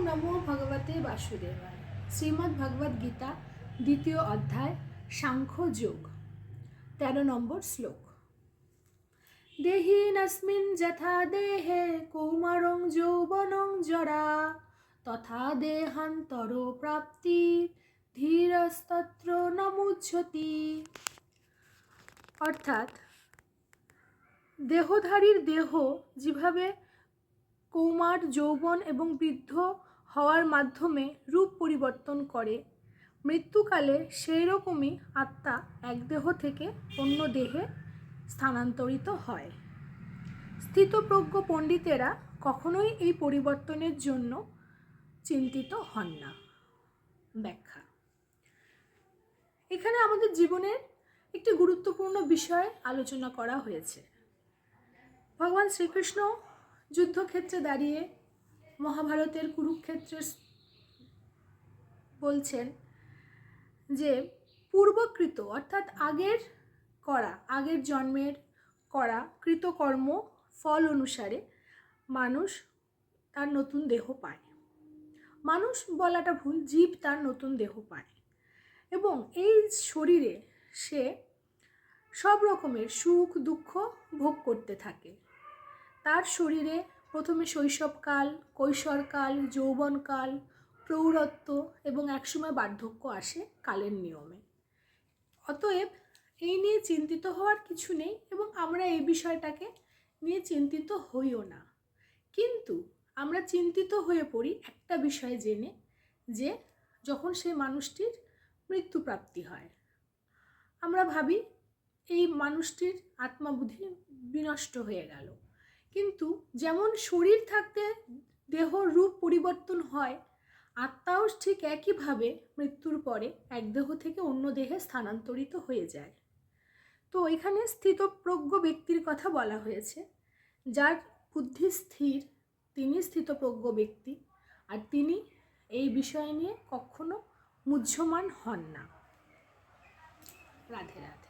নমো ভগবতে বাসুদেবায়। শ্রীমদ্ ভগবদ গীতা দ্বিতীয় অধ্যায় সাংখ্য যোগ 13 নম্বর শ্লোক। দেহিনস্মিন যথা দেহে কৌমারং যৌবনং জরা তথা দেহান্তর প্রাপ্তি ধীরস্তত্র নমুচ্যতি। অর্থাৎ দেহধারীর দেহ যেভাবে কৌমার, যৌবন এবং বৃদ্ধ হওয়ার মাধ্যমে রূপ পরিবর্তন করে, মৃত্যুকালে সেই রকমই আত্মা এক দেহ থেকে অন্য দেহে স্থানান্তরিত হয়। স্থিতপ্রজ্ঞ পণ্ডিতেরা কখনোই এই পরিবর্তনের জন্য চিন্তিত হন না। ব্যাখ্যা। এখানে আমাদের জীবনের একটি গুরুত্বপূর্ণ বিষয় আলোচনা করা হয়েছে। ভগবান শ্রীকৃষ্ণ যুদ্ধক্ষেত্রে দাঁড়িয়ে মহাভারতের কুরুক্ষেত্রে বলছেন যে পূর্বকৃত অর্থাৎ আগের জন্মের করা কৃতকর্ম ফল অনুসারে মানুষ তার নতুন দেহ পায়। মানুষ বলাটা ভুল, জীব তার নতুন দেহ পায় এবং এই শরীরে সে সব রকমের সুখ দুঃখ ভোগ করতে থাকে। তার শরীরে প্রথমে শৈশবকাল, কৈশোরকাল, যৌবনকাল, প্রৌঢ়ত্ব এবং একসময় বার্ধক্য আসে কালের নিয়মে। অতএব এই নিয়ে চিন্তিত হওয়ার কিছু নেই এবং আমরা এই বিষয়টাকে নিয়ে চিন্তিত হইও না। কিন্তু আমরা চিন্তিত হয়ে পড়ি একটা বিষয় জেনে, যে যখন সেই মানুষটির মৃত্যুপ্রাপ্তি হয় আমরা ভাবি এই মানুষটির আত্মাবুদ্ধি বিনষ্ট হয়ে গেল। কিন্তু যেমন শরীর থাকতে দেহ রূপ পরিবর্তন হয়, আত্মাও ঠিক একইভাবে মৃত্যুর পরে এক দেহ থেকে অন্য দেহে স্থানান্তরিত হয়ে যায়। তো এখানে স্থিতপ্রজ্ঞ ব্যক্তির কথা বলা হয়েছে। যার বুদ্ধি স্থির তিনি স্থিতপ্রজ্ঞ ব্যক্তি, আর তিনি এই বিষয় নিয়ে কখনো মুহ্যমান হন না। রাধে রাধে।